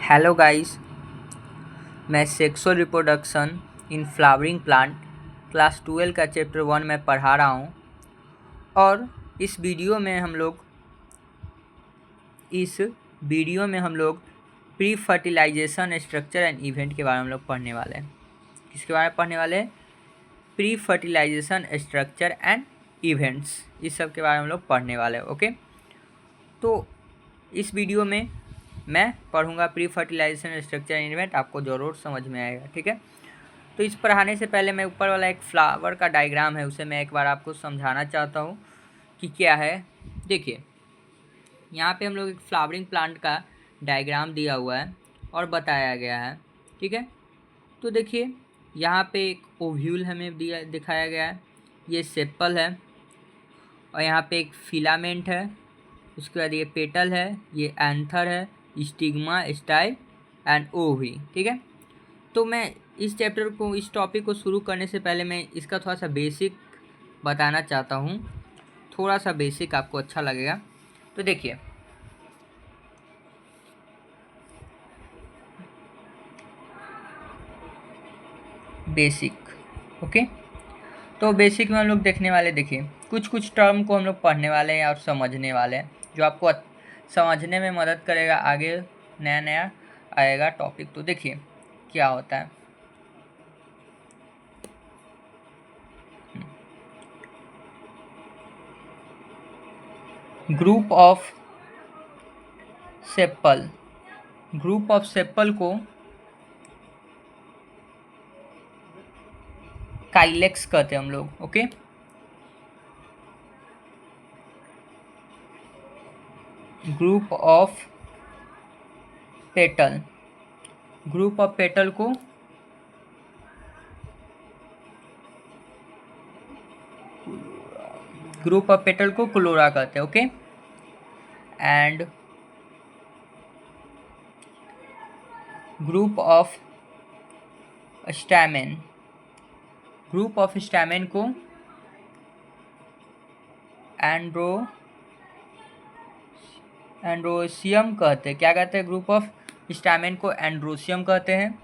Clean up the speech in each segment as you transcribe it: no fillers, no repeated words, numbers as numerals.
Hello guys, मैं sexual reproduction in flowering plant class 12 का chapter 1 में पढ़ा रहा हूँ। और इस वीडियो में हम लोग pre fertilisation structure and event के बारे में हम लोग पढ़ने वाले हैं। किसके बारे में पढ़ने वाले हैं? Pre fertilisation structure and events, इस सब के बारे में हम लोग पढ़ने वाले हैं। ओके, तो इस वीडियो में मैं पढ़ूंगा pre fertilisation structure and event, आपको ज़रूर समझ में आएगा। ठीक है, तो इस पढ़ाने से पहले मैं ऊपर वाला एक फ्लावर का डायग्राम है उसे मैं एक बार आपको समझाना चाहता हूँ कि क्या है। देखिए, यहाँ पे हम लोग एक फ्लावरिंग प्लांट का डायग्राम दिया हुआ है और बताया गया है। ठीक है, तो देखिए यहाँ पे एक ओव्यूल हमें दिखाया गया है, ये सेपल है, और यहाँ पे एक फिलामेंट है, उसके बाद ये पेटल है, ये एंथर है, स्टिग्मा, स्टाइल एंड ओवरी। ठीक है, तो मैं इस टॉपिक को शुरू करने से पहले मैं इसका थोड़ा सा बेसिक बताना चाहता हूँ। थोड़ा सा बेसिक आपको अच्छा लगेगा। तो देखिए, बेसिक। ओके, तो बेसिक में हम लोग देखने वाले, देखिए कुछ कुछ टर्म को हम लोग पढ़ने वाले हैं और समझने वाले हैं, जो आपको समझने में मदद करेगा। आगे नया नया आएगा टॉपिक। तो देखिए क्या होता है। Group of sepal, group of sepal को काइलेक्स कहते हैं हम लोग। Okay, group of petal, group of petal को क्लोरा कहते हैं। Okay, and group of stamen, group of stamen को एंड्रोसियम कहते हैं। क्या कहते हैं? ग्रुप ऑफ स्टैमेन को एंड्रोसियम कहते हैं।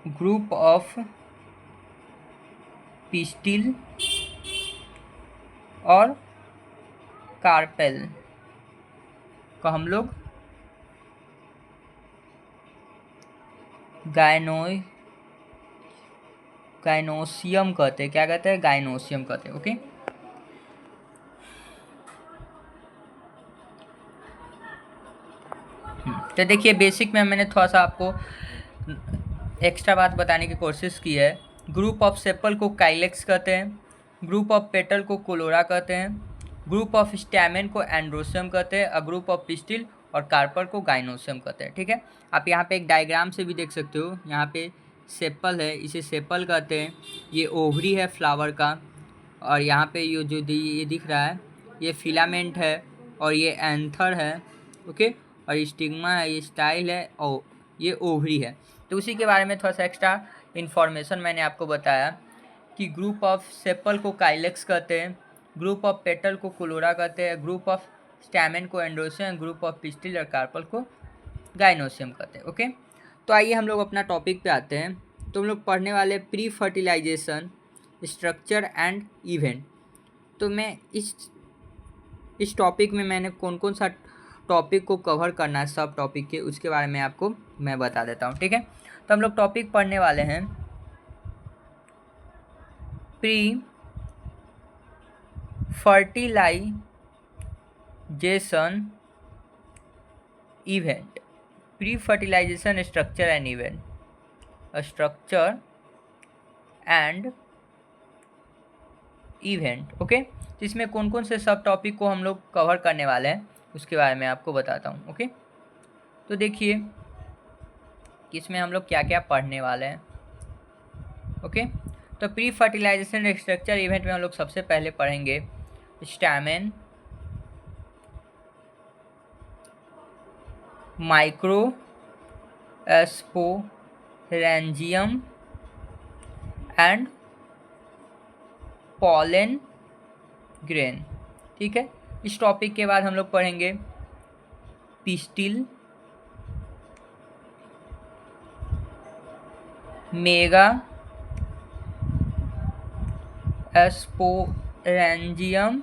ग्रुप ऑफ पिस्टिल और कार्पेल को हम लोग गाइनोसियम कहते हैं। क्या कहते हैं? गाइनोसियम कहते हैं। ओके, तो देखिए बेसिक में मैंने थोड़ा सा आपको एक्स्ट्रा बात बताने की कोशिश की है। ग्रुप ऑफ सेपल को काइलेक्स कहते हैं, ग्रुप ऑफ पेटल को क्लोरा कहते हैं, ग्रुप ऑफ स्टैमेन को एंड्रोसियम कहते हैं, और ग्रुप ऑफ पिस्टिल और कार्पर को गाइनोसियम कहते हैं। ठीक है, आप यहाँ पे एक डायग्राम से भी देख सकते हो। यहाँ पे सेपल है, इसे सेपल कहते हैं। ये ओवरी है फ्लावर का, और यहाँ पे ये दिख रहा है, ये फिलामेंट है, और ये एंथर है। ओके, और स्टिग्मा है, ये स्टाइल है, और ये ओवरी है। तो उसी के बारे में थोड़ा सा एक्स्ट्रा इन्फॉर्मेशन मैंने आपको बताया कि ग्रुप ऑफ सेपल को काइलेक्स कहते हैं, ग्रुप ऑफ पेटल को क्लोरा कहते हैं, ग्रुप ऑफ स्टैमेन को एंड्रोसियम, ग्रुप ऑफ पिस्टिल और कार्पल को गाइनोसियम कहते हैं। ओके, तो आइए हम लोग अपना टॉपिक पे आते हैं। तो हम लोग पढ़ने वाले pre fertilisation structure and event. तो मैं इस टॉपिक में मैंने कौन कौन सा टॉपिक को कवर करना है, सब टॉपिक के, उसके बारे में आपको मैं बता देता हूँ। ठीक है, तो हम लोग टॉपिक पढ़ने वाले हैं pre fertilisation event, pre fertilisation structure and event, structure and event. Okay, तो इसमें कौन कौन से सब टॉपिक को हम लोग कवर करने वाले हैं उसके बारे में आपको बताता हूँ। ओके, तो देखिए कि इसमें हम लोग क्या क्या पढ़ने वाले हैं। ओके, तो प्री फर्टिलाइजेशन स्ट्रक्चर इवेंट में हम लोग सबसे पहले पढ़ेंगे stamen, micro sporangium and pollen grain. ठीक है, इस टॉपिक के बाद हम लोग पढ़ेंगे pistil, mega sporangium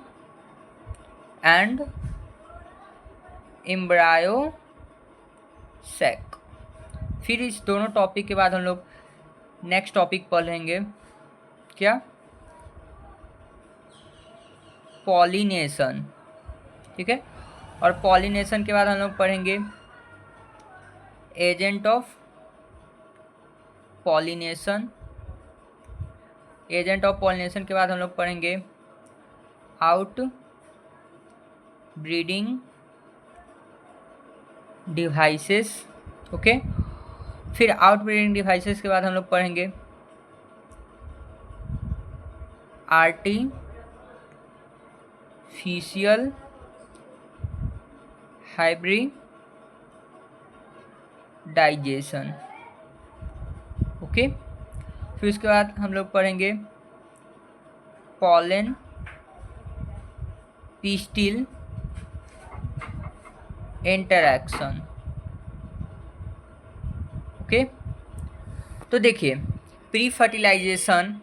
and embryo sac. फिर इस दोनों टॉपिक के बाद हम लोग नेक्स्ट टॉपिक पढ़ेंगे क्या, पॉलिनेशन, ठीक है। और पॉलिनेशन के बाद हम लोग पढ़ेंगे agent of pollination. Agent of pollination के बाद हम लोग पढ़ेंगे आउट ब्रीडिंग डिवाइसेस, ओके। फिर आउट ब्रीडिंग डिवाइसेस के बाद हम लोग पढ़ेंगे आर्टिफिशियल हाइब्रिडाइजेशन, ओके। फिर उसके बाद हम लोग पढ़ेंगे पॉलन पिस्टिल इंटरैक्शन, ओके। तो देखिए pre fertilisation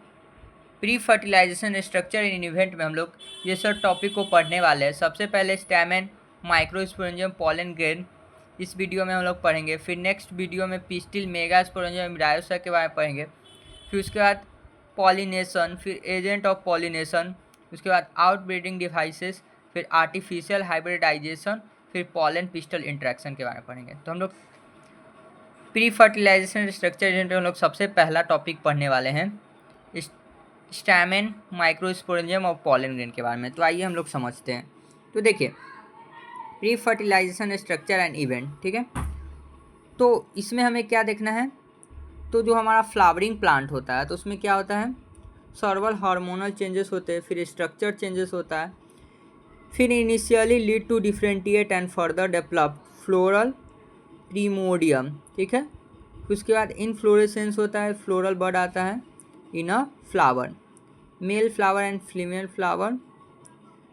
structure in event में हम लोग ये सब टॉपिक को पढ़ने वाले हैं। सबसे पहले स्टैमेन, माइक्रोस्पोरेंजियम, पॉलन ग्रेन इस वीडियो में हम लोग पढ़ेंगे। फिर नेक्स्ट वीडियो में पिस्टिल, मेगा स्पोरेंजियम, एम्ब्रायोसेक के बारे में पढ़ेंगे। फिर उसके बाद पॉलिनेशन, फिर एजेंट ऑफ पॉलिनेशन, उसके बाद आउटब्रीडिंग डिवाइसेस, फिर आर्टिफिशियल हाइब्रिडाइजेशन, फिर पॉलन पिस्टल इंटरेक्शन के बारे में पढ़ेंगे। तो हम लोग प्री फर्टिलाइजेशन स्ट्रक्चर में हम लोग सबसे पहला टॉपिक पढ़ने वाले हैं स्टैमेन, माइक्रोस्पोरेंजियम और पॉलन ग्रेन के बारे में। तो आइए हम लोग समझते हैं। तो देखिए pre fertilisation structure and event, ठीक है। तो इसमें हमें क्या देखना है, तो जो हमारा फ्लावरिंग प्लांट होता है तो उसमें क्या होता है, सर्वल हार्मोनल चेंजेस होते हैं, फिर स्ट्रक्चर चेंजेस होता है, फिर initially lead to differentiate and further develop floral primordium, ठीक है। फिर उसके बाद इनफ्लोरेसेंस होता है, फ्लोरल बड आता है in a flower, male flower and female flower,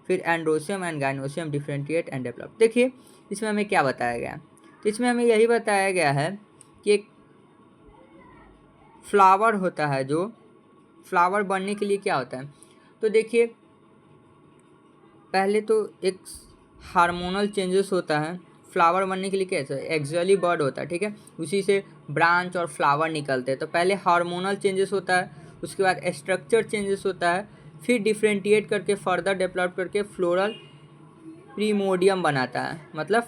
फिर androecium and gynoecium differentiate and develop. देखिए इसमें हमें क्या बताया गया है, तो इसमें हमें यही बताया गया है कि एक फ्लावर होता है, जो फ्लावर बनने के लिए क्या होता है, तो देखिए पहले तो एक हार्मोनल चेंजेस होता है, फ्लावर बनने के लिए कैसा एक्चुअली बर्ड होता है, ठीक है, उसी से ब्रांच और फ्लावर निकलते हैं। तो पहले हार्मोनल चेंजेस होता है, उसके बाद स्ट्रक्चर चेंजेस होता है, फिर डिफरेंटिएट करके फर्दर डेवलप करके फ्लोरल प्रीमोडियम बनाता है, मतलब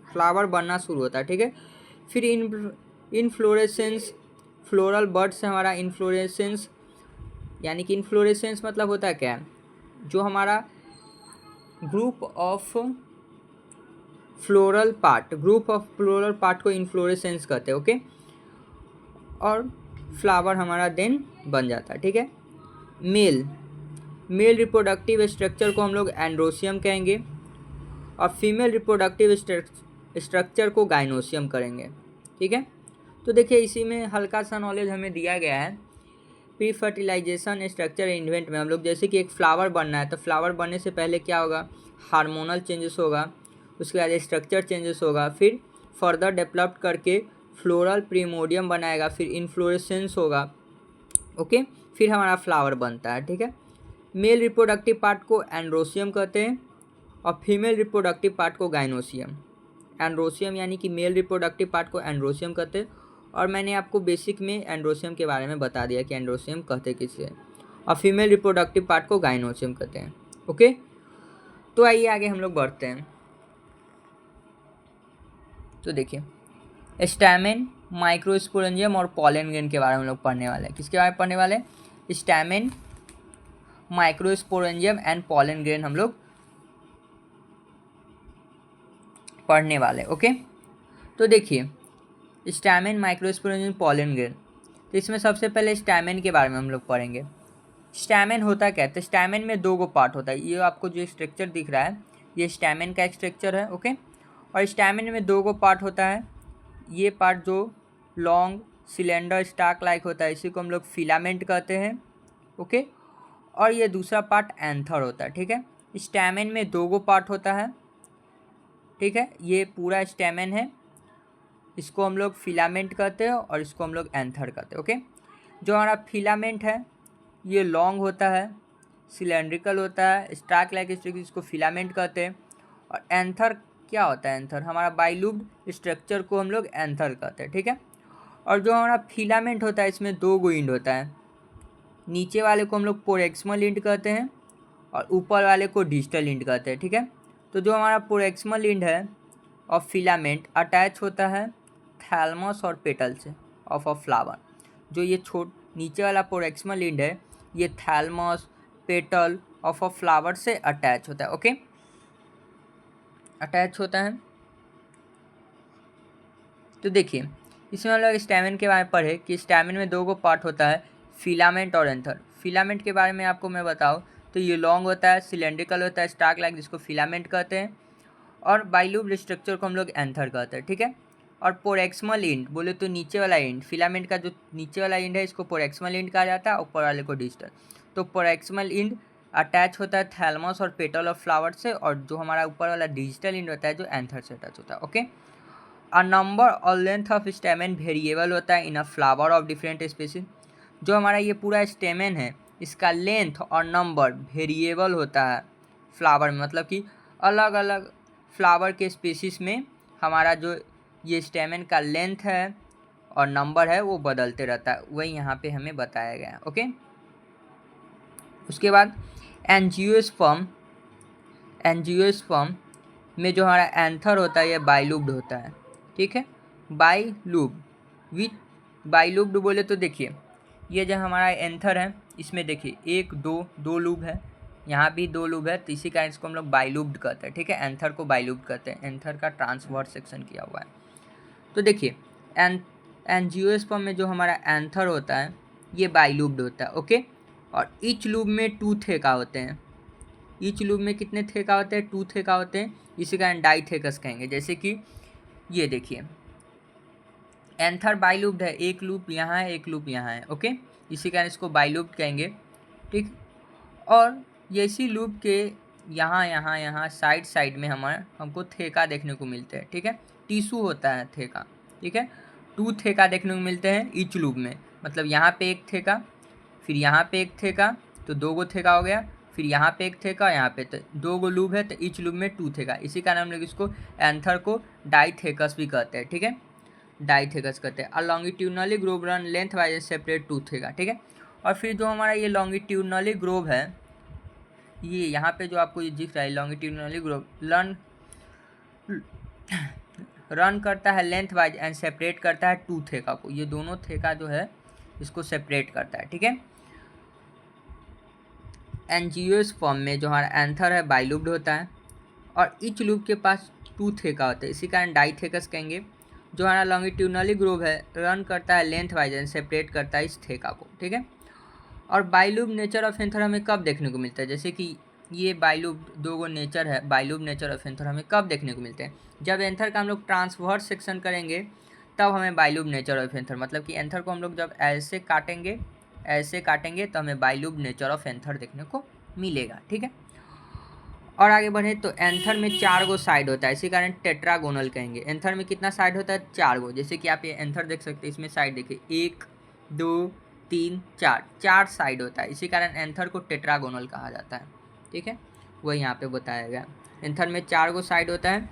फ्लावर बनना शुरू होता है, ठीक है। फिर इनफ्लोरेसेंस, फ्लोरल बर्ड से हमारा इनफ्लोरेसेंस, यानी कि इनफ्लोरेसेंस मतलब होता है क्या, जो हमारा ग्रुप ऑफ फ्लोरल पार्ट को इनफ्लोरेसेंस कहते हैं, ओके। और फ्लावर हमारा देन बन जाता है, ठीक है। मेल रिप्रोडक्टिव स्ट्रक्चर को हम लोग एंड्रोसियम कहेंगे और फीमेल रिप्रोडक्टिव स्ट्रक्चर को गाइनोसियम करेंगे, ठीक है। तो देखिए इसी में हल्का सा नॉलेज हमें दिया गया है प्री फर्टिलाइजेशन स्ट्रक्चर इवेंट में। हम लोग जैसे कि एक फ्लावर बनना है, तो फ्लावर बनने से पहले क्या होगा, हार्मोनल चेंजेस होगा, उसके बाद स्ट्रक्चर चेंजेस होगा, फिर फर्दर डेवलप करके फ्लोरल प्रीमोडियम बनाएगा, फिर इन्फ्लोरेसेंस होगा, ओके, फिर हमारा फ्लावर बनता है, ठीक है। मेल रिप्रोडक्टिव पार्ट को एंड्रोसियम कहते हैं और फीमेल रिप्रोडक्टिव पार्ट को गाइनोसियम। एंड्रोसियम यानी कि मेल रिप्रोडक्टिव पार्ट को एंड्रोसियम कहते हैं, और मैंने आपको बेसिक में एंड्रोसियम के बारे में बता दिया कि एंड्रोसियम कहते किसे, और फीमेल रिप्रोडक्टिव पार्ट को गाइनोसियम कहते हैं, ओके। तो आइए आगे हम लोग बढ़ते हैं। तो देखिए स्टैमेन, माइक्रोस्पोरेंजियम और पॉलन ग्रेन के बारे में हम लोग पढ़ने वाले हैं। किसके बारे में पढ़ने वाले हैं, stamen, microsporangium and pollen grain हम लोग पढ़ने वाले, ओके। तो देखिए स्टैमेन, माइक्रोस्पोरेंजियम, पॉलन ग्रेन, तो इसमें सबसे पहले स्टैमेन के बारे में हम लोग पढ़ेंगे। स्टैमेन होता क्या है, तो स्टैमेन में दो गो पार्ट होता है, ये आपको जो स्ट्रक्चर दिख रहा है ये स्टैमेन का एक स्ट्रक्चर है, ओके। और स्टैमेन में दो गो पार्ट होता है, ये पार्ट जो लॉन्ग सिलेंडर स्टाक लाइक होता है इसी को हम लोग फिलामेंट कहते हैं, ओके। और ये दूसरा पार्ट एंथर होता है, ठीक है। स्टैमेन में दो गो पार्ट होता है, ठीक है, ये पूरा स्टेमन है, इसको हम लोग फिलामेंट कहते हैं और इसको हम लोग एंथर कहते हैं। ओके, जो हमारा फिलामेंट है ये लॉन्ग होता है, सिलेंड्रिकल होता है, स्टार्क लाइक स्ट्रक्चर, इसको फिलामेंट कहते हैं। और एंथर क्या होता है? एंथर हमारा बाइलूब्ड स्ट्रक्चर को हम लोग एंथर कहते हैं। ठीक है, और जो हमारा फिलामेंट होता है इसमें दो गो इंड होता है, नीचे वाले को हम लोग प्रोएक्सिमल इंड कहते हैं और ऊपर वाले को डिस्टल इंड कहते हैं। ठीक है, तो जो हमारा प्रोएक्सिमल इंड है ऑफ फिलामेंट अटैच होता है थैलमस और पेटल से ऑफ अ फ्लावर। जो ये नीचे वाला प्रोएक्सिमल इंड है ये thalamus petal of a flower से अटैच होता है। ओके, अटैच होता है। तो देखिए इसमें हम लोग स्टैमिन के बारे में पढ़े कि स्टैमिन में दो गो पार्ट होता है, फिलामेंट और एंथर। फिलामेंट के बारे में आपको मैं बताऊँ तो ये लॉन्ग होता है, सिलेंड्रिकल होता है, स्टार्क लाइक, जिसको फिलामेंट कहते हैं, और बाइलूब्ड स्ट्रक्चर को हम लोग एंथर कहते हैं। ठीक है, और प्रोएक्सिमल इंड बोले तो नीचे वाला इंड, फिलामेंट का जो नीचे वाला इंड है इसको प्रोएक्सिमल इंड कहा जाता है, ऊपर वाले को डिस्टल। तो प्रोएक्सिमल इंड अटैच होता है थैलमस और पेटल ऑफ फ्लावर से, और जो हमारा ऊपर वाला डिजिटल इंड होता है जो एंथर से अटैच होता है। ओके, अ नंबर और लेंथ ऑफ स्टेमन वेरिएबल होता है in a flower of different species. जो हमारा ये पूरा स्टेमन है इसका लेंथ और नंबर वेरिएबल होता है फ्लावर में, मतलब कि अलग अलग फ्लावर के स्पीसीज में हमारा जो ये स्टेमन का लेंथ है और नंबर है वो बदलते रहता है, वही यहाँ पे हमें बताया गया है। ओके, उसके बाद एंजियोस्पर्म में जो हमारा एंथर होता है ये बाइलूब्ड होता है। ठीक है, बाइलूब्ड विथ बाइलूब्ड बोले तो देखिए ये जो हमारा एंथर है इसमें देखिए एक दो लूब है, यहाँ भी दो लूब है, तो इसी कारण इसको हम लोग बाइलूब्ड कहते हैं। ठीक है, एंथर को बाइलूब्ड कहते हैं, एंथर का ट्रांसवर्स सेक्शन किया हुआ है। तो देखिए एंजियोस्पर्म में जो हमारा एंथर होता है ये बाइलूब्ड होता है। ओके, और ईच लूब में 2 थेका होते हैं। ईच लूब में कितने थेका होते हैं? 2 थेका होते हैं, इसी कारण डाइथेकस कहेंगे। जैसे कि ये देखिए एंथर बाइलूब्ड है, एक लूप यहाँ है एक लूप यहाँ है। ओके, इसी कारण इसको बाइलूब्ड कहेंगे। ठीक, और इसी लूप के यहाँ साइड में हमको थेका देखने को मिलते हैं। ठीक है, टिश्यू होता है थेका। ठीक है, 2 थेका देखने को मिलते हैं ईच लूप में, मतलब यहाँ पे एक थेका, फिर यहाँ पे एक थेका, तो 2 गो थेका हो गया, फिर यहाँ पे एक थेका, यहाँ पे तो 2 गो लूप है, तो ईच लूप में 2 थेका। इसी कारण हम लोग इसको एंथर को डाइथेकस भी कहते हैं। ठीक है, डाइथेकस कहते हैं। और longitudinally Grove run length wise separate 2 थेका। ठीक है, और फिर जो हमारा ये लॉन्गिट्यूडनली ग्रोव है ये यहाँ पे जो आपको ये दिख रहा है लॉन्गिट्यूडनली ग्रोव रन करता है लेंथ वाइज एंड सेपरेट करता है 2 थेका को, ये दोनों थेका जो है इसको सेपरेट करता है। ठीक है, एंजियोस्पर्म में जो हमारा एंथर है बाइलूब्ड होता है और ईच लूप के पास 2 थेका होते हैं, इसी कारण डाइथेकस कहेंगे। जो हमारा लॉन्गिट्यूडनली ग्रोव है रन करता है लेंथ वाइज एंड सेपरेट करता है इस थेका को। ठीक है, और बाइलूब नेचर ऑफ एंथर हमें कब देखने को मिलता है? जैसे कि ये बाइलूब 2 गो नेचर है, बाइलूब नेचर ऑफ एंथर हमें कब देखने को मिलते हैं? जब एंथर का हम लोग ट्रांसवर्स सेक्शन करेंगे तब हमें बाइलूब नेचर ऑफ एंथर, मतलब कि एंथर को हम लोग जब ऐसे काटेंगे तो हमें बाइलूब नेचर ऑफ एंथर देखने को मिलेगा। ठीक है, और आगे बढ़े तो एंथर में 4 गो साइड होता है, इसी कारण टेट्रागोनल कहेंगे। एंथर में कितना साइड होता है? 4 गो। जैसे कि आप ये एंथर देख सकते हैं, इसमें साइड देखिए 1 2 3 4 साइड होता है, इसी कारण एंथर को टेट्रागोनल कहा जाता है। ठीक है, वही यहाँ पे बताया गया, एंथर में 4 गो साइड होता है,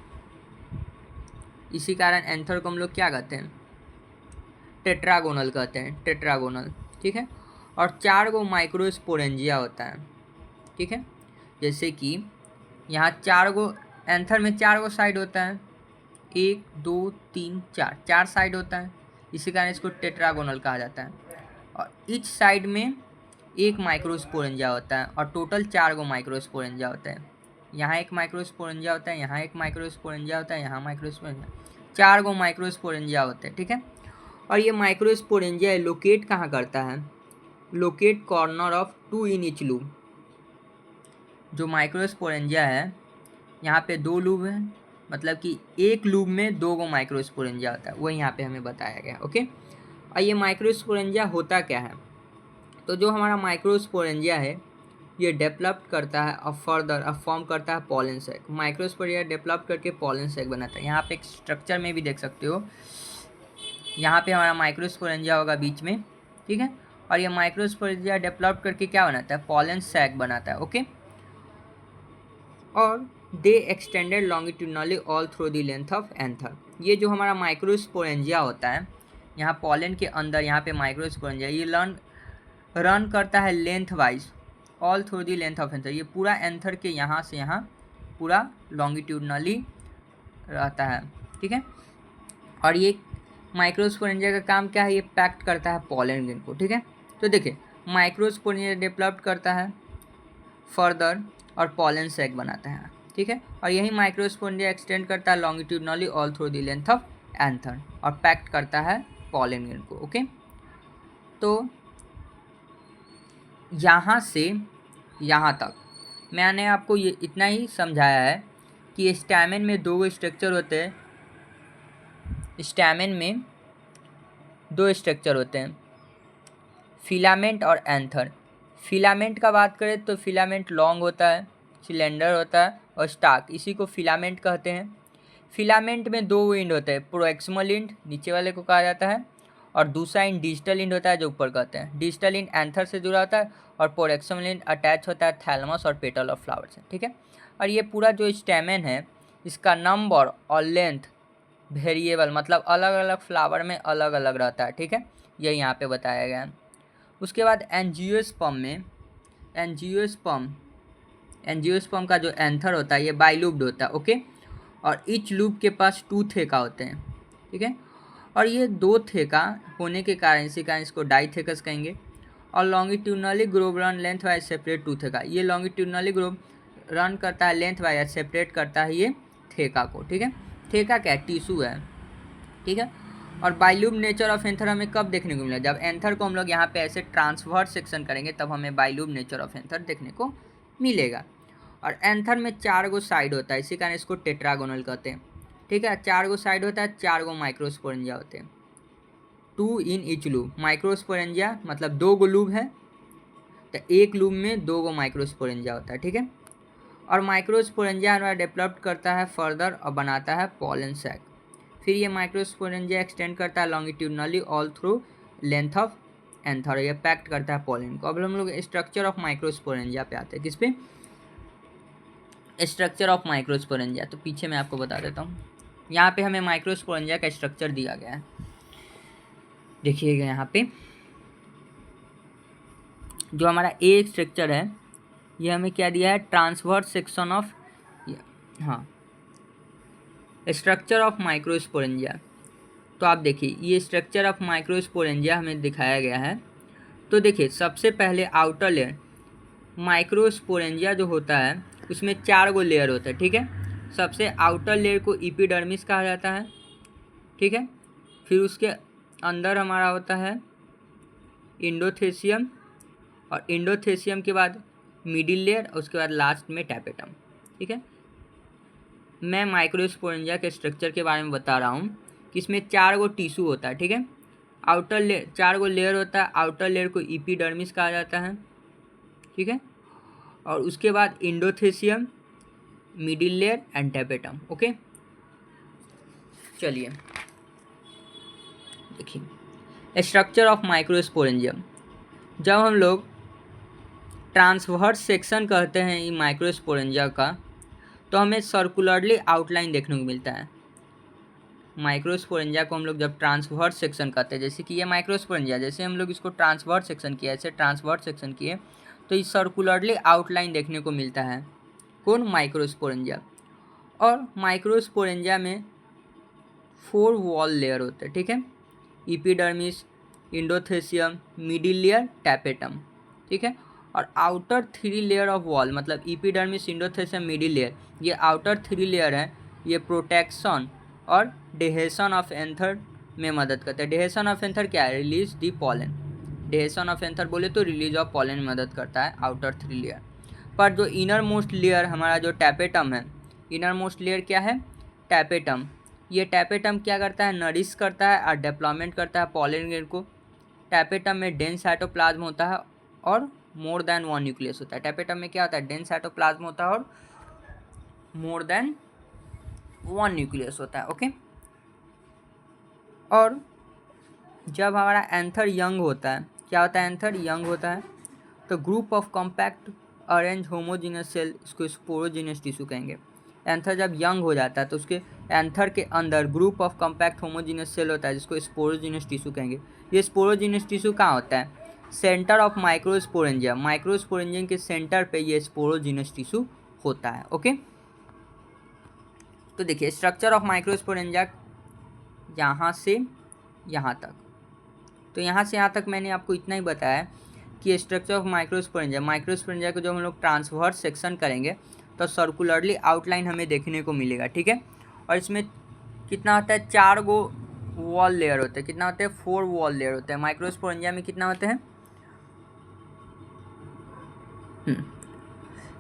इसी कारण एंथर को हम लोग क्या कहते हैं? टेट्रागोनल कहते हैं, टेट्रागोनल। ठीक है, और 4 गो माइक्रोस्पोरेंजिया होता है। ठीक है, जैसे कि यहाँ 4 गो एंथर में 4 गो साइड होता है, 1 2 3 4 साइड होता है, इसी कारण इसको टेट्रागोनल कहा जाता है। और ईच साइड में 1 माइक्रोस्पोरेंजिया होता है और टोटल 4 गो माइक्रोस्पोरेंजिया होता है। यहाँ 1 माइक्रोस्पोरेंजिया होता है, यहाँ 1 माइक्रोस्पोरेंजिया होता है, यहाँ माइक्रोस्पोरेंजिया, 4 गो माइक्रोस्पोरेंजिया होते हैं। ठीक है, और ये माइक्रोस्पोरेंजिया लोकेट कहाँ करता है? Locate corner of 2 in each loop. जो माइक्रोस्पोरेंजिया है यहाँ पे 2 लूप है, मतलब कि एक लूप में 2 गो माइक्रोस्पोरेंजिया होता है, वही यहाँ पे हमें बताया गया। ओके, और ये माइक्रोस्पोरेंजिया होता क्या है? तो जो हमारा माइक्रोस्पोरेंजिया है ये डेवलप करता है और फर्दर अब फॉर्म करता है पॉलन सैक। माइक्रोस्पोरेंजिया डेवलप करके पॉलन सैक बनाता है। यहाँ पे एक स्ट्रक्चर में भी देख सकते हो, यहाँ पे हमारा माइक्रोस्पोरेंजिया होगा बीच में, ठीक है, और ये माइक्रोस्पोरेंजिया डेवलप करके क्या बनाता है, पॉलन सैक बनाता है। ओके, और they extended longitudinally all through the length of anther. ये जो हमारा माइक्रोस्पोरेंजिया होता है, यहाँ पॉलन के अंदर यहाँ पे माइक्रोस्पोरेंजिया ये रन करता है length wise all through the length of anther. ये पूरा एंथर के यहाँ से यहाँ पूरा लॉन्गिट्यूडनली रहता है, ठीक है। और ये माइक्रोस्पोरेंजिया का काम क्या है, ये पैक्ट करता है पॉलन ग्रेन को, ठीक है। तो देखिए माइक्रोस्पोरेंजिया डेवलप करता है फर्दर और पॉलन सैक बनाता है, ठीक है। और यही माइक्रोस्पोरेंजिया एक्सटेंड करता है longitudinally all through the length of anther और पैक्ट करता है पॉलन ग्रेन को। ओके, तो यहाँ से यहाँ तक मैंने आपको ये इतना ही समझाया है कि स्टैमेन में दो स्ट्रक्चर होते हैं। स्टैमेन में दो स्ट्रक्चर होते हैं, फिलामेंट और एंथर। फिलामेंट का बात करें तो फिलामेंट लॉन्ग होता है, सिलेंडर होता है और स्टाक, इसी को फिलामेंट कहते हैं। फिलामेंट में दो एंड होते हैं, प्रोएक्सिमल एंड नीचे वाले को कहा जाता है और दूसरा एंड डिजिटल एंड होता है जो ऊपर कहते हैं। डिजिटल एंड एंथर से जुड़ा होता है और प्रोएक्सिमल एंड अटैच होता है थैलमस और पेटल ऑफ फ्लावर से, ठीक है। और ये पूरा जो स्टेमन है इसका नंबर और लेंथ वेरिएबल, मतलब अलग अलग फ्लावर में अलग अलग रहता है, ठीक है, ये यहाँ पे बताया गया है। उसके बाद एंजियोस्पर्म में एंजियोस्पर्म का जो एंथर होता है ये बाइलूब्ड होता है। ओके, और ईच लूप के पास 2 थेका होते हैं, ठीक है। और ये 2 थेका होने के कारण इसी कारण इसको डाइथेकस कहेंगे। और longitudinally Grove run length wise separate 2 थेका, ये लॉन्गिट्यूडनली ग्रोव रन करता है लेंथ वाइज सेपरेट करता है ये थेका को, ठीक है। थेका क्या है, टिश्यू है, ठीक है। और बाइलूब नेचर ऑफ एंथर हमें कब देखने को मिला, जब एंथर को हम लोग यहाँ पे ऐसे ट्रांसवर्स सेक्शन करेंगे तब हमें बाइलूब नेचर ऑफ एंथर देखने को मिलेगा। और एंथर में 4 गो साइड होता है, इसी कारण इसको टेट्रागोनल कहते हैं, ठीक है। 4 गो साइड होता है, 4 गो माइक्रोस्पोरेंजिया होते हैं, 2 इन ईच लूब। माइक्रोस्पोरेंजिया मतलब 2 गो लूब है तो एक लूब में 2 गो माइक्रोस्पोरेंजिया होता है, ठीक है। और माइक्रोस्पोरेंजिया हमारा डेवलप करता है फर्दर और बनाता है पॉलन सैक। फिर ये माइक्रोस्पोरेंजिया एक्सटेंड करता है longitudinally all through length of anther, ये पैक्ट करता है पॉलन को। अब हम लोग स्ट्रक्चर ऑफ माइक्रोस्पोरेंजिया पे आते हैं, किस पे, स्ट्रक्चर ऑफ माइक्रोस्पोरेंजिया। तो पीछे मैं आपको बता देता हूँ, यहाँ पे हमें माइक्रोस्पोरेंजिया का स्ट्रक्चर दिया गया है, देखिएगा यहाँ पे जो हमारा ए स्ट्रक्चर है ये हमें क्या दिया है, ट्रांसवर्स सेक्शन ऑफ, हाँ, स्ट्रक्चर ऑफ माइक्रोस्पोरेंजिया। तो आप देखिए ये स्ट्रक्चर ऑफ माइक्रोस्पोरेंजिया हमें दिखाया गया है। तो देखिए सबसे पहले आउटर लेयर, माइक्रोस्पोरेंजिया जो होता है उसमें 4 गो लेयर होता है, ठीक है। सबसे आउटर लेयर को एपिडर्मिस कहा जाता है, ठीक है। फिर उसके अंदर हमारा होता है इंडोथेसियम, और इंडोथेसियम के बाद मिडिल लेयर और उसके बाद लास्ट में टैपेटम, ठीक है। मैं माइक्रोस्पोरेंजिया के स्ट्रक्चर के बारे में बता रहा हूँ कि इसमें 4 गो टिश्यू होता है, ठीक है। आउटर लेयर 4 गो लेयर होता है, आउटर लेयर को एपिडर्मिस कहा जाता है, ठीक है। और उसके बाद endothecium, middle layer and tapetum. Okay, चलिए देखिए स्ट्रक्चर ऑफ माइक्रोस्पोरेंजिया। जब हम लोग ट्रांसवर्स सेक्शन कहते हैं ये माइक्रोस्पोरेंजिया का, तो हमें सर्कुलरली आउटलाइन देखने को मिलता है। माइक्रोस्पोरेंजिया को हम लोग जब ट्रांसवर्स सेक्शन कहते हैं, जैसे कि ये माइक्रोस्पोरेंजिया, जैसे हम लोग इसको ट्रांसवर्स सेक्शन किया, ऐसे ट्रांसवर्स सेक्शन किए तो ये सर्कुलरली आउटलाइन देखने को मिलता है, कौन, माइक्रोस्पोरेंजिया। और माइक्रोस्पोरेंजिया में 4 वॉल लेयर होते हैं, ठीक है। एपिडर्मिस, इंडोथेसियम, मिडिल लेयर, टैपेटम, ठीक है। और आउटर 3 लेयर ऑफ वॉल, मतलब एपिडर्मिस, इंडोथेसियम, मिडिल लेयर, ये आउटर 3 लेयर है, ये प्रोटेक्शन और डिहेशन ऑफ एंथर में मदद करते हैं। डिहेशन ऑफ एंथर क्या है, release the pollen. Dehiscence of anther बोले तो रिलीज ऑफ पॉलन में मदद करता है आउटर 3 लेयर। पर जो इनर मोस्ट लेयर हमारा जो टैपेटम है, इनर मोस्ट लेयर क्या है, टैपेटम, ये टैपेटम क्या करता है, नरिश करता है और डेवलपमेंट करता है पॉलन ग्रेन को। टैपेटम में डेंस साइटोप्लाज्म होता है और मोर देन वन न्यूक्लियस होता है। टैपेटम में क्या होता है, डेंस साइटोप्लाज्म होता है और मोर देन वन न्यूक्लियस होता है। ओके, और जब हमारा एंथर यंग होता है, क्या होता है, एंथर यंग होता है, तो group of compact arrange homogeneous cell, इसको स्पोरोजीनियस टिश्यू कहेंगे। एंथर जब यंग हो जाता है तो उसके एंथर के अंदर group of compact homogeneous cell होता है जिसको स्पोरोजीनियस टिश्यू कहेंगे। ये स्पोरोजीनियस टिश्यू कहाँ होता है, सेंटर ऑफ माइक्रोस्पोरेंजियम, माइक्रोस्पोरेंजियम के सेंटर पे ये स्पोरोजीनियस टिश्यू होता है। ओके, तो देखिए स्ट्रक्चर ऑफ माइक्रोस्पोरेंजिया यहाँ से यहाँ तक, तो यहाँ से यहाँ तक मैंने आपको इतना ही बताया कि स्ट्रक्चर ऑफ माइक्रोस्पोरेंजिया को जब हम लोग ट्रांसवर्स सेक्शन करेंगे तो सर्कुलरली आउटलाइन हमें देखने को मिलेगा। ठीक है, और इसमें कितना होता है, 4 गो वॉल लेयर होते हैं। कितना होते हैं, 4 वॉल लेयर होते हैं। माइक्रोस्पोरेंजिया में कितना होते हैं,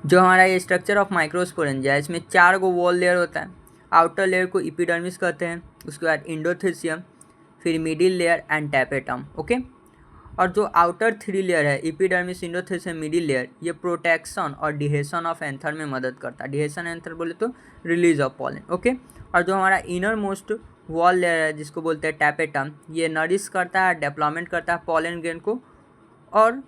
जो हमारा ये स्ट्रक्चर ऑफ माइक्रोस्पोरेंजिया इसमें 4 गो वॉल लेयर होता है। आउटर लेयर को एपिडर्मिस कहते हैं, उसके बाद एंडोथेलियम, फिर middle layer and tapetum. Okay, और जो आउटर 3 लेयर है, एपिडर्मिस, एंडोथेलियम, मिडिल लेयर, ये प्रोटेक्शन और डिहेशन ऑफ एंथर में मदद करता है। डिहेशन एंथर बोले तो रिलीज ऑफ पॉलन। ओके, और जो हमारा इनर मोस्ट वॉल लेयर है जिसको बोलते हैं टैपेटम, ये नरिश करता है, डेवलपमेंट करता है पॉलन ग्रेन को। और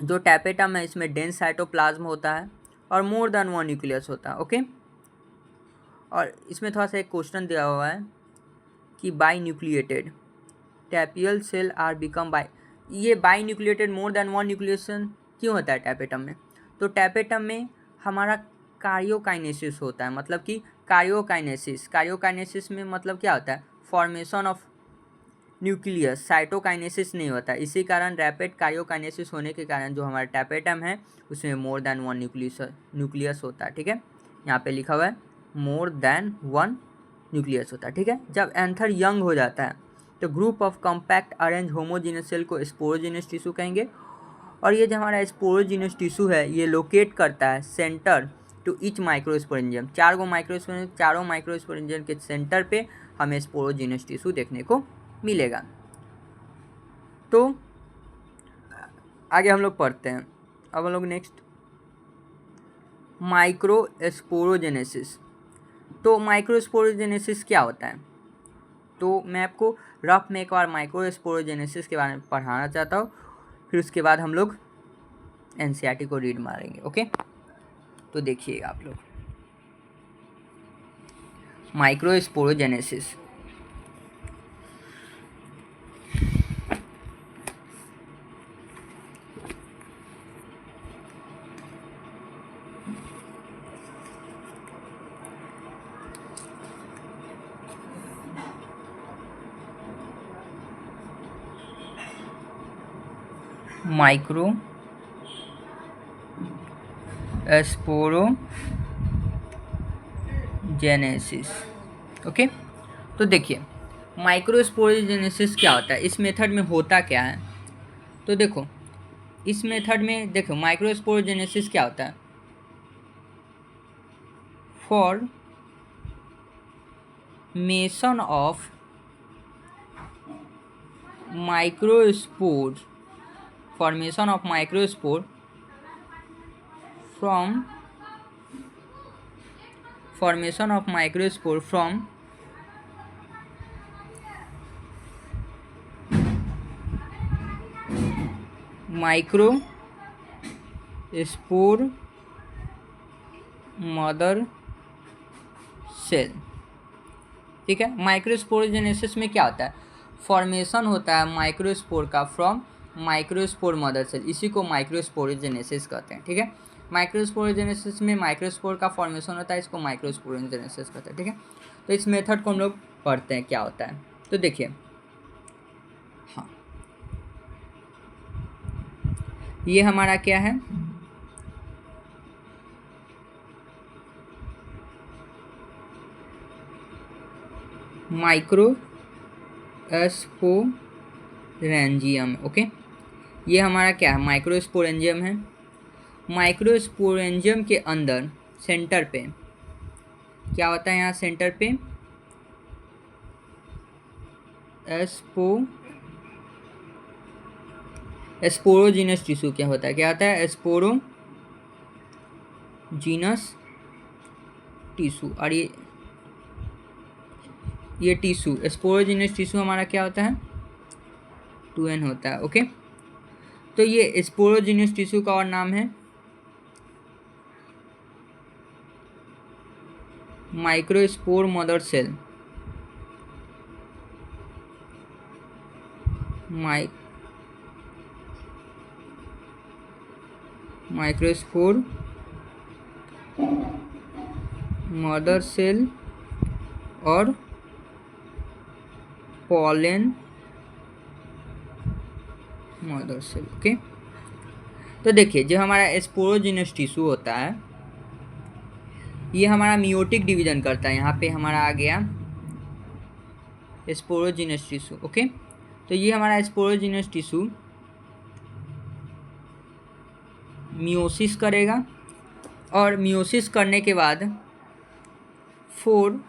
जो टैपेटम है इसमें डेंस साइटोप्लाज्म होता है और मोर देन वन न्यूक्लियस होता है। ओके, और इसमें थोड़ा सा एक क्वेश्चन दिया हुआ है कि binucleated tapetal cell are become bi, ये binucleated more than one nucleation क्यों होता है टैपेटम में, तो टैपेटम में हमारा कार्योकाइनेसिस होता है। मतलब कि कार्योकाइनेसिस में मतलब क्या होता है, फॉर्मेशन ऑफ न्यूक्लियस, साइटोकाइनेसिस नहीं होता। इसी कारण रैपिड कार्योकाइनेसिस होने के कारण जो हमारा टैपेटम है उसमें मोर देन वन न्यूक्लियस होता है। ठीक है, यहाँ पे लिखा हुआ है मोर देन वन न्यूक्लियस होता है। ठीक है, जब एंथर यंग हो जाता है तो group of compact arrange homogeneous cell को स्पोरोजीनियस टिश्यू कहेंगे। और ये जो हमारा स्पोरोजीनियस टिश्यू है ये लोकेट करता है सेंटर टू ईच माइक्रोस्पोरेंजियम। 4 गो माइक्रोस्पोरेंजियम, चारों माइक्रोस्पोरेंजियम के सेंटर पे हमें स्पोरोजीनियस टिश्यू देखने को मिलेगा। तो आगे हम लोग पढ़ते हैं। अब हम लोग नेक्स्ट माइक्रोस्पोरोजेनेसिस। तो माइक्रोस्पोरोजेनेसिस क्या होता है, तो मैं आपको रफ में एक बार माइक्रोस्पोरोजेनेसिस के बारे में पढ़ाना चाहता हूँ, फिर उसके बाद हम लोग एनसीईआरटी को रीड मारेंगे। ओके, तो देखिएगा आप लोग माइक्रोस्पोरोजेनेसिस। माइक्रोस्पोरोजेनेसिस। ओके, तो देखिए माइक्रोस्पोरोजेनेसिस क्या होता है, इस मेथड में होता क्या है। तो देखो इस मेथड में देखो माइक्रोस्पोरोजेनेसिस क्या होता है, formation of microspore, formation of microspore from microspore mother cell. ठीक है, माइक्रोस्पोरोजेनेसिस में क्या होता है, फॉर्मेशन होता है माइक्रोस्पोर का फ्रॉम माइक्रोस्पोर मदर सेल, इसी को माइक्रोस्पोरोजेनेसिस कहते हैं। ठीक है, माइक्रोस्पोरोजेनेसिस में माइक्रोस्पोर का फॉर्मेशन होता है, इसको माइक्रोस्पोरोजेनेसिस कहते हैं। ठीक है, तो इस मेथड को हम लोग पढ़ते हैं क्या होता है। तो देखिए हाँ, ये हमारा क्या है, माइक्रोस्पोरेंजियम। ओके, ये हमारा क्या है, माइक्रोस्पोरेंजियम है। माइक्रोस्पोरेंजियम के अंदर सेंटर पे क्या होता है, यहाँ सेंटर पे स्पोरोजीनस टिश्यू क्या होता है, क्या होता है, स्पोरोजीनस टिश्यू। और ये टिश्यू स्पोरोजीनस टिश्यू हमारा क्या होता है, 2N होता है। ओके, तो ये स्पोरोजीनस टिश्यू का और नाम है microspore mother cell. Microspore mother cell और पॉलन मदर सेल। ओके, तो देखिए जो हमारा स्पोरोजीनस टिश्यू होता है ये हमारा मियोटिक डिवीजन करता है। यहाँ पे हमारा आ गया स्पोरोजीनस टिश्यू। ओके, तो ये हमारा स्पोरोजीनस टिश्यू मियोसिस करेगा और मियोसिस करने के बाद 4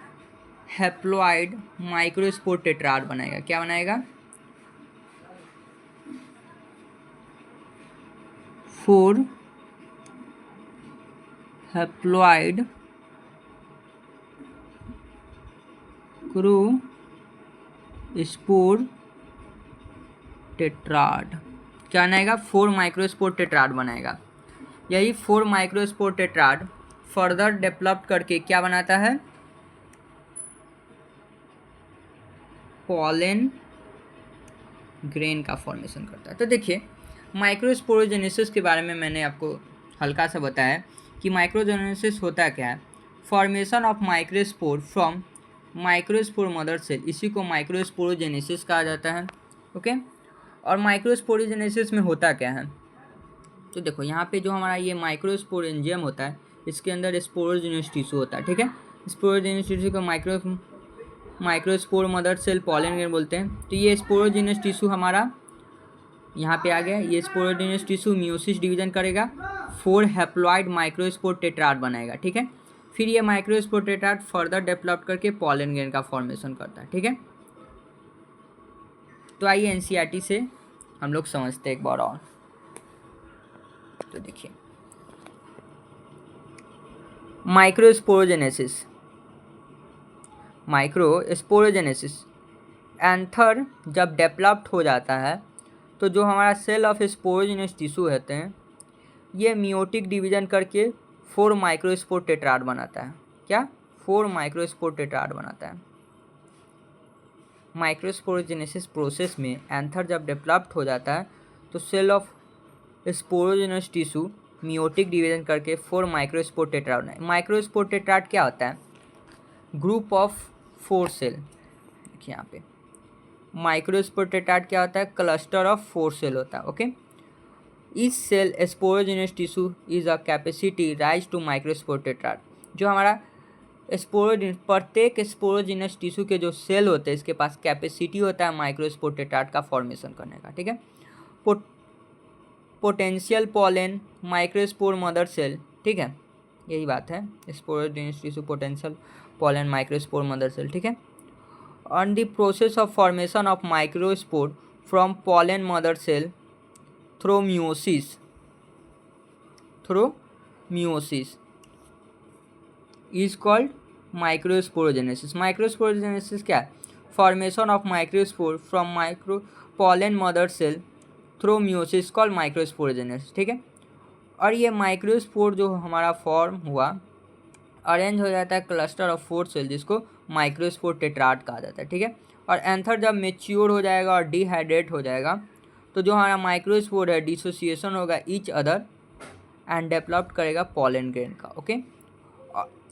हैप्लॉइड माइक्रोस्पोर टेट्राड बनाएगा। क्या बनाएगा, 4 हैप्लॉइड स्पोर टेट्राड। क्या बनाएगा, 4 माइक्रोस्पोर टेट्राड बनाएगा। यही 4 माइक्रोस्पोर टेट्राड फर्दर डेवलप करके क्या बनाता है, पॉलन ग्रेन का फॉर्मेशन करता है। तो देखिए माइक्रोस्पोरोजेनेसिस के बारे में मैंने आपको हल्का सा बताया कि माइक्रोजेनेसिस होता क्या है, formation of microspore from microspore mother cell, इसी को माइक्रोस्पोरोजेनेसिस कहा जाता है। ओके, और माइक्रोस्पोरोजेनेसिस में होता क्या है, तो देखो यहाँ पे जो हमारा ये माइक्रोस्पोर एंजाइम होता है इसके अंदर स्पोरोजेनस टिश्यू होता है। ठीक है, स्पोरोजेनस टिश्यू को microspore mother cell pollen grain बोलते हैं। तो ये स्पोरोजेनस टिश्यू हमारा यहाँ पे आ गया। ये स्पोरोजेनस टिश्यू मियोसिस डिवीजन करेगा, 4 हैप्लॉइड माइक्रोस्पोर टेट्राड बनाएगा। ठीक है, फिर ये माइक्रोस्पोर टेट्राड फर्दर डेवलप करके पॉलन ग्रेन का फॉर्मेशन करता है। ठीक है, तो आइए एनसीईआरटी से हम लोग समझते हैं एक बार और। तो देखिए माइक्रोस्पोरोजेनेसिस एंथर जब डेवलप्ड हो जाता है तो जो हमारा सेल ऑफ स्पोरोजेनस टिश्यू होते हैं ये मियोटिक डिवीजन करके 4 माइक्रोस्पोर टेट्राड बनाता है। क्या, 4 माइक्रोस्पोर टेट्राड बनाता है। माइक्रोस्पोरोजेनेसिस प्रोसेस में एंथर जब डेवलप्ड हो जाता है तो cell of sporogenous tissue meiotic division करके 4 माइक्रोस्पोर टेट्राड बनाए। माइक्रोस्पोर टेट्राड क्या होता है, ग्रुप ऑफ 4 सेल। देखिए यहाँ पे माइक्रोस्पोर टेट्राड क्या होता है, क्लस्टर ऑफ 4 सेल होता है। ओके, इस cell sporogenous tissue is a capacity rise to microspore tetrad. जो हमारा प्रत्येक स्पोरोजेनस टिश्यू के जो सेल होते हैं इसके पास कैपेसिटी होता है माइक्रोस्पोर टेट्राड का फॉर्मेशन करने का। ठीक है, potential pollen microspore mother cell. ठीक है, यही बात है, sporogenous tissue potential pollen microspore mother cell. ठीक है, on the process of formation of microspore from pollen mother cell through meiosis is called microsporogenesis. Microsporogenesis क्या है, formation of microspore from micro pollen mother cell through meiosis called microsporogenesis. ठीक है, और ये microspore जो हमारा फॉर्म हुआ arrange हो जाता है क्लस्टर ऑफ 4 सेल जिसको माइक्रोस्पोर टेट्राड कहा जाता है। ठीक है, और एंथर जब मेच्योर हो जाएगा और डिहाइड्रेट हो जाएगा तो जो हमारा माइक्रोस्पोर है डिसोसिएशन होगा ईच अदर एंड डेवलप्ड करेगा पॉलन ग्रेन का। Okay,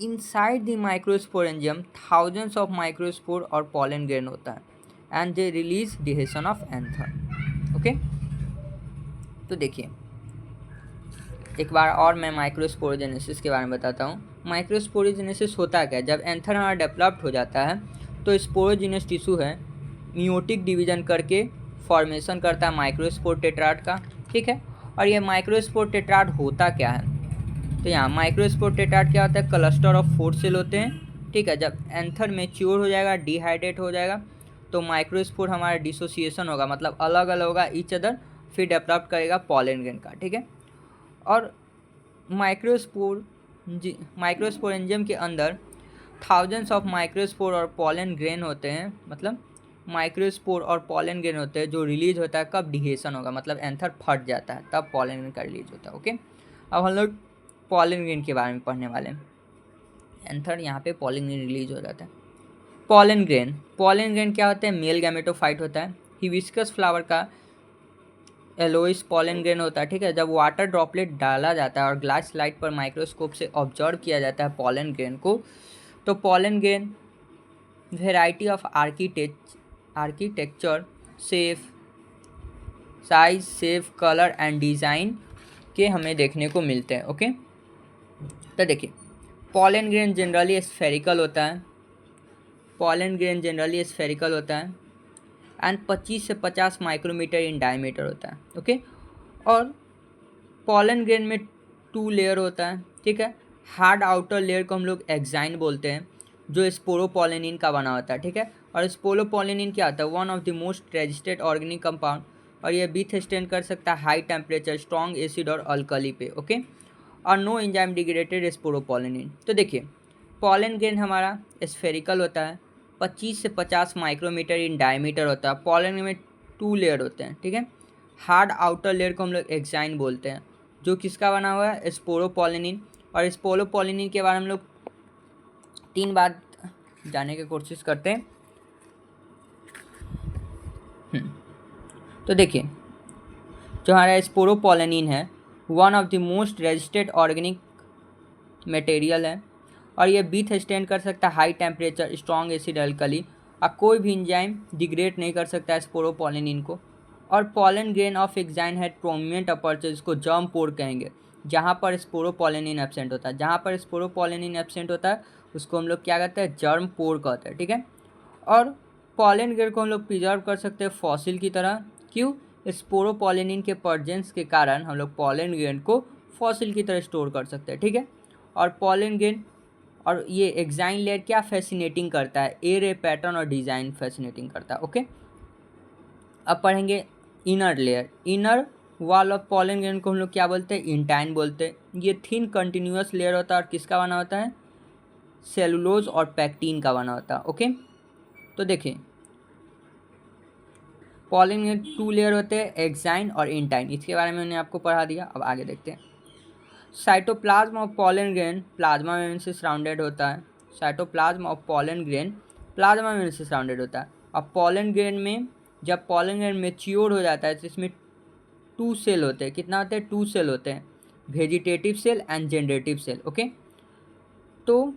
inside the microspore enzyme thousands of microspore और पॉलन ग्रेन होता है and they release dehiscence of anther. Okay, तो देखिए एक बार और मैं माइक्रोस्पोरोजेनेसिस के बारे में बताता हूँ। माइक्रोस्पोरोजेनेसिस होता क्या है, जब एंथर हमारा डेवलप्ड हो जाता है तो स्पोरोजेनस टिश्यू है मियोटिक डिवीजन करके फॉर्मेशन करता है माइक्रोस्पोर टेट्राड का। ठीक है, और ये माइक्रोस्पोर टेट्राड होता क्या है, तो यहाँ माइक्रोस्पोर टेट्राड क्या होता है, क्लस्टर ऑफ 4 सेल होते हैं। ठीक है, जब एंथर मेच्योर हो जाएगा डिहाइड्रेट हो जाएगा तो माइक्रोस्पोर हमारा डिसोसिएशन होगा, मतलब अलग अलग होगा ईच अदर फिर डेवलप करेगा पॉलन ग्रेन का, ठीक है। और माइक्रोस्पोरेंजियम के अंदर थाउजेंड्स ऑफ माइक्रोस्पोर और पॉलन ग्रेन होते हैं, मतलब माइक्रोस्पोर और पॉलन ग्रेन होते हैं जो रिलीज होता है कब डिहेशन होगा, मतलब एंथर फट जाता है तब पॉलन ग्रेन का रिलीज होता है, ओके। अब हम लोग पॉलन ग्रेन के बारे में पढ़ने वाले हैं। एंथर यहाँ पे पॉलन ग्रेन रिलीज हो जाता है। पॉलन ग्रेन क्या होता है, मेल गैमेटोफाइट होता है। हिबिस्कस फ्लावर का एलोइस पॉलन ग्रेन होता है, ठीक है। जब वाटर ड्रॉपलेट डाला जाता है और ग्लास लाइट पर माइक्रोस्कोप से ऑब्जर्व किया जाता है पॉलन ग्रेन को, तो pollen grain variety of architecture, shape, size, shape, colour and design के हमें देखने को मिलते हैं, ओके। तो देखिए पॉलन ग्रेन जनरली स्फेरिकल होता है, एंड 25 से 50 माइक्रोमीटर इन डायमीटर होता है, ओके। और पॉलन ग्रेन में 2 लेयर होता है, ठीक है। हार्ड आउटर लेयर को हम लोग एक्साइन बोलते हैं जो स्पोरोपोलिनिन का बना होता है, ठीक है। और स्पोरोपोलिनिन क्या होता है, one of the most resistant organic compound, और ये बीथ स्टैंड कर सकता है हाई टेम्परेचर, स्ट्रॉन्ग एसिड और अल्कली पे, ओके। और नो एंजाइम डिग्रेडेड स्पोरोपोलिनिन। तो देखिए पॉलन ग्रेन हमारा स्फेरिकल होता है, 25 से 50 माइक्रोमीटर इन डायमीटर होता है। पॉलन में 2 लेयर होते हैं, ठीक है। हार्ड आउटर लेयर को हम लोग एक्साइन बोलते हैं जो किसका बना हुआ है, स्पोरोपोलिनिन। और स्पोरोपोलिनिन के बारे में हम लोग 3 बार जाने की कोशिश करते हैं। तो देखिए जो हमारा स्पोरोपोलिनिन है one of the most resistant organic material है, और ये बीथ स्टैंड कर सकता है high temperature, strong acid, alkali, और कोई भी एंजाइम डिग्रेड नहीं कर सकता है स्पोरोपोलिनिन को। और पॉलन ग्रेन ऑफ एक्साइन है प्रोमिनेंट अपर्चर, जिसको जर्म पोर कहेंगे, जहाँ पर स्पोरोपोलिनिन एब्सेंट होता है। जहाँ पर स्पोरोपोलिनिन एब्सेंट होता है उसको हम लोग क्या कहते हैं, जर्म पोर कहते हैं, ठीक है। और पॉलन ग्रेन को हम लोग प्रिजर्व कर सकते हैं फॉसिल की तरह, क्यों, स्पोरोपोलिनिन के प्रेजेंस के कारण हम लोग पॉलन ग्रेन को फॉसिल की तरह स्टोर कर सकते हैं, ठीक है। और पॉलन ग्रेन और ये एक्साइन लेयर क्या फैसिनेटिंग करता है, एरे पैटर्न और डिज़ाइन फैसिनेटिंग करता है, ओके। अब पढ़ेंगे inner layer. Inner wall of pollen grain को हम लोग क्या बोलते हैं, इंटाइन बोलते हैं। ये थिन कंटिन्यूअस लेयर होता है और किसका बना होता है, सेलुलोज और पैक्टीन का बना होता है, ओके। तो देखिए पॉलन ग्रेन 2 लेयर होते हैं, एक्साइन और इंटाइन, इसके बारे में मैंने आपको पढ़ा दिया। अब आगे देखते हैं। Cytoplasm of pollen grain plasma membrane से सराउंडेड होता है। Cytoplasm of pollen grain plasma membrane से सराउंडेड होता है। अब पॉलन ग्रेन में जब पॉलन ग्रेन मैच्योर हो जाता है तो इसमें 2 सेल होते हैं, कितना होते हैं, 2 सेल होते हैं, vegetative cell and generative cell, okay. तो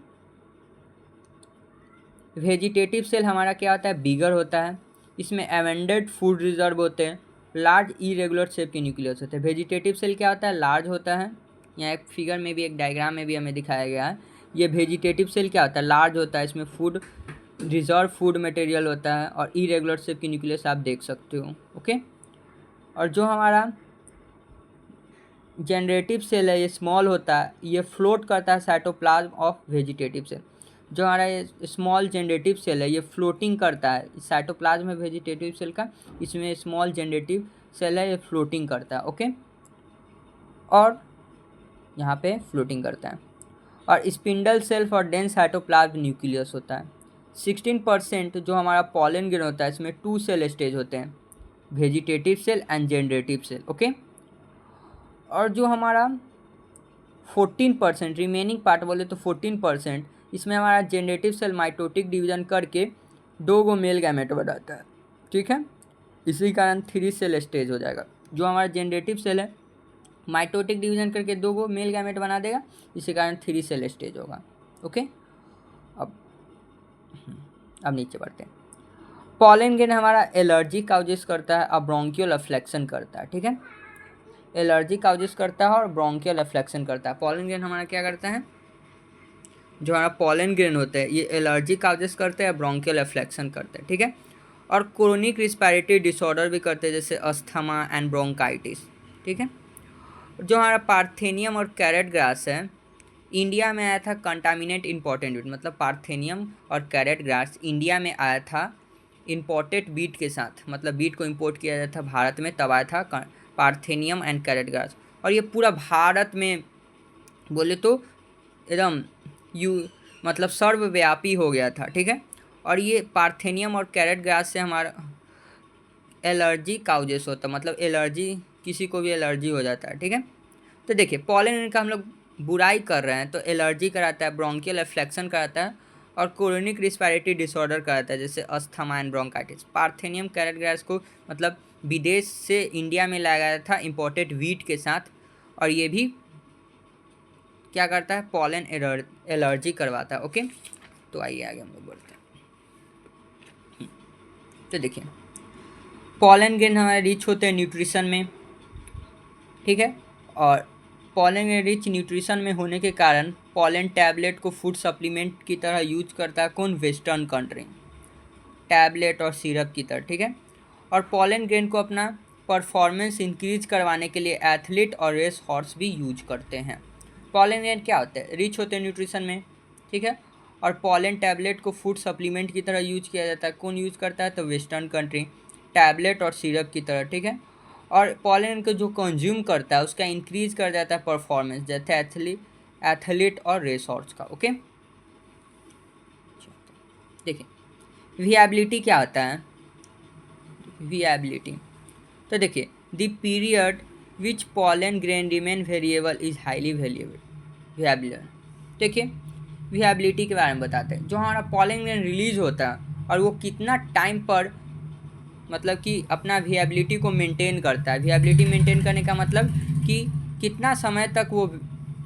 वेजिटेटिव सेल हमारा क्या होता है, बिगर होता है, इसमें एवेंडेड फूड रिजर्व होते हैं, लार्ज इरेगुलर शेप के न्यूक्लियस होते हैं। वेजिटेटिव सेल क्या होता है, लार्ज होता है, यहाँ एक फिगर में भी, एक डायग्राम में भी हमें दिखाया गया है। ये वेजिटेटिव सेल क्या होता है, लार्ज होता है, इसमें फूड रिजर्व फूड मटेरियल होता है, और इरेगुलर शेप की न्यूक्लियस आप देख सकते हो, ओके। और जो हमारा जनरेटिव सेल है ये स्मॉल होता है, ये फ्लोट करता है साइटोप्लाज्म ऑफ वेजिटेटिव सेल। जो हमारा ये स्मॉल जनरेटिव सेल है ये फ्लोटिंग करता है, साइटोप्लाज्म है वेजिटेटिव सेल का, इसमें स्मॉल जनरेटिव सेल है ये फ्लोटिंग करता है, ओके। और यहाँ पे फ्लोटिंग करता है। और स्पिंडल सेल्फ और डेंस साइटोप्लाज्म न्यूक्लियस होता है। 16% जो हमारा पॉलन ग्रेन होता है इसमें 2 सेल स्टेज होते हैं, vegetative cell and generative cell, okay. और जो हमारा 14% रिमेनिंग पार्ट बोले तो 14%, इसमें हमारा जनरेटिव सेल माइटोटिक डिवीजन करके 2 मेल गैमेट बनाता है, ठीक है। इसी कारण 3 सेल स्टेज हो जाएगा। जो हमारा जनरेटिव सेल है माइटोटिक डिवीजन करके 2 मेल गैमेट बना देगा, इसी कारण 3 सेल स्टेज होगा, ओके। अब नीचे बढ़ते हैं। पॉलन ग्रेन हमारा एलर्जी काउजेस करता है और ब्रोंकियल अफ्लेक्शन करता है, ठीक है। एलर्जी काउजेस करता है और ब्रोंकियल अफ्लेक्शन करता है। पॉलन ग्रेन हमारा क्या करता है, जो हमारा पॉलन ग्रेन होता है ये एलर्जी काउजेस करते हैं, ब्रोंकियल अफ्लेक्शन करते हैं, ठीक है। और क्रोनिक रिस्पिरेटरी डिसऑर्डर भी करते हैं, जैसे अस्थमा एंड ब्रोंकाइटिस, ठीक है। जो हमारा पार्थेनियम और कैरेट ग्रास है इंडिया में आया था कंटामिनेट इम्पोर्टेंट बीट, मतलब पार्थेनियम और कैरेट ग्रास इंडिया में आया था इम्पोर्टेड बीट के साथ, मतलब बीट को इम्पोर्ट किया जाता था भारत में, तब आया था पार्थेनियम एंड कैरेट ग्रास। और ये पूरा भारत में बोले तो एकदम मतलब सर्वव्यापी हो गया था, ठीक है। और ये पार्थेनियम और कैरेट ग्रास से हमारा एलर्जी काउजेस होता है, मतलब एलर्जी, किसी को भी एलर्जी हो जाता है, ठीक है। तो देखिए पॉलन का हम लोग बुराई कर रहे हैं तो एलर्जी कराता है, ब्रोंकियल एफ्लेक्शन कराता है और क्रोनिक रिस्पायरेटरी डिसऑर्डर कराता है जैसे asthma and bronchitis. Parthenium carrot grass को मतलब विदेश से इंडिया में लाया गया था इम्पोर्टेड वीट के साथ, और ये भी क्या करता है, पॉलन एलर्जी करवाता है। ओके, तो आइए आगे हम लोग बढ़ते हैं। तो देखिए पॉलन ग्रेन हमारे रिच होते हैं न्यूट्रिशन में, ठीक है। और पॉलन ग्रेन रिच न्यूट्रिशन में होने के कारण पॉलन टैबलेट को फूड सप्लीमेंट की तरह यूज करता है कौन, वेस्टर्न कंट्री, टैबलेट और सिरप की तरह, ठीक है। और पॉलन ग्रेन को अपना परफॉर्मेंस इंक्रीज करवाने के लिए एथलीट और रेस हॉर्स भी यूज करते हैं। पॉलन ग्रेन क्या होता है, रिच होते हैं न्यूट्रिशन में, ठीक है। और पॉलन टैबलेट को फूड सप्लीमेंट की तरह यूज किया जाता है, कौन यूज करता है, तो वेस्टर्न कंट्री, टैबलेट और सिरप की तरह, ठीक है। और पॉलन को जो कंज्यूम करता है उसका इंक्रीज कर जाता है परफॉर्मेंस, जैसे एथलीट और रेस हॉर्स का। ओके, देखिए विएबिलिटी क्या होता है, विएबिलिटी, तो देखिए the period which pollen grain remain variable is highly variable. देखिए विएबिलिटी के बारे में बताते हैं, जो हमारा पॉलन ग्रेन रिलीज होता है और वो कितना टाइम पर मतलब कि अपना विएबिलिटी को मेंटेन करता है। विएबिलिटी मेंटेन करने का मतलब कि कितना समय तक वो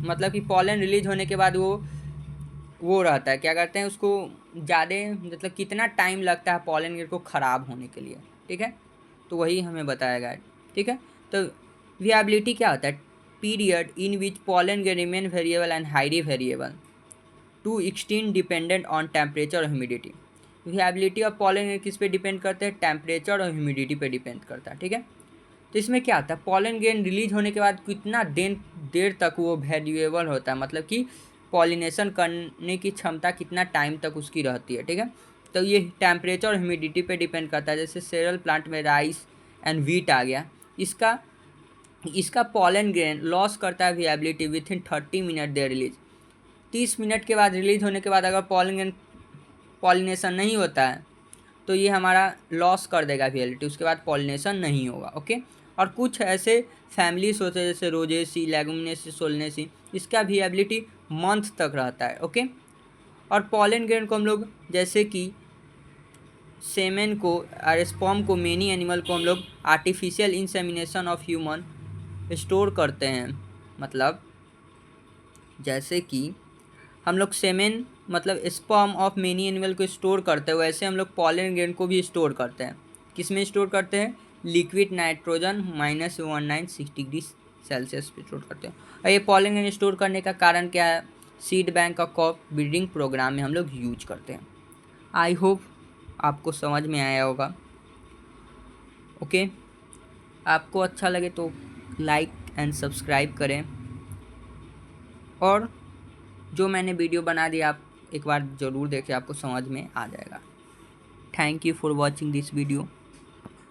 मतलब कि पॉलन रिलीज होने के बाद वो रहता है, क्या करते हैं उसको ज़्यादा मतलब कितना टाइम लगता है पॉलन ग्रेन को ख़राब होने के लिए, ठीक है। तो वही हमें बताया गया है, ठीक है। तो विएबिलिटी क्या होता है, period in which pollen grain remain variable and highly variable to extend dependent on temperature और humidity. Viability of pollen grain किस पे डिपेंड करते हैं, टेम्परेचर और ह्यूमिडिटी पे डिपेंड करता है, ठीक है। तो इसमें क्या होता है, पॉलन ग्रेन रिलीज होने के बाद कितना देर तक वो वेरिएबल होता है, मतलब कि पॉलिनेशन करने की क्षमता कितना टाइम तक उसकी रहती है, ठीक है। तो ये टेम्परेचर और ह्यूमिडिटी पे डिपेंड करता है। जैसे सेरेल प्लांट में राइस एंड व्हीट आ गया, इसका पॉलन ग्रेन लॉस करता है viability with in 30 minute they release. 30 minute के बाद रिलीज होने के बाद अगर पॉलन ग्रेन पॉलिनेशन नहीं होता है तो ये हमारा लॉस कर देगा विएबिलिटी, उसके बाद पॉलिनेशन नहीं होगा। ओके, और कुछ ऐसे फैमिलीज होते हैं जैसे रोजेसी, लेगुमिनेसी, सोलनेसी, इसका विएबिलिटी मंथ तक रहता है। ओके, और पॉलन ग्रेन को हम लोग जैसे कि सेमेन को और स्पर्म को, मेनी एनिमल को हम लोग artificial insemination of human store करते हैं, मतलब जैसे कि हम लोग सेमेन मतलब स्पर्म ऑफ मेनी एनिमल को स्टोर करते हैं, वैसे हम लोग पॉलन ग्रेन को भी स्टोर करते हैं। किस में स्टोर करते हैं, लिक्विड नाइट्रोजन -196 डिग्री सेल्सियस पे स्टोर करते हैं। और ये पॉलन ग्रेन स्टोर करने का कारण क्या है, सीड बैंक और क्रॉप ब्रीडिंग प्रोग्राम में हम लोग यूज करते हैं। आई होप आपको समझ में आया होगा। ओके, आपको अच्छा लगे तो लाइक एंड सब्सक्राइब करें, और जो मैंने वीडियो बना दिया आप एक बार ज़रूर देखें, आपको समझ में आ जाएगा। Thank you for watching this video.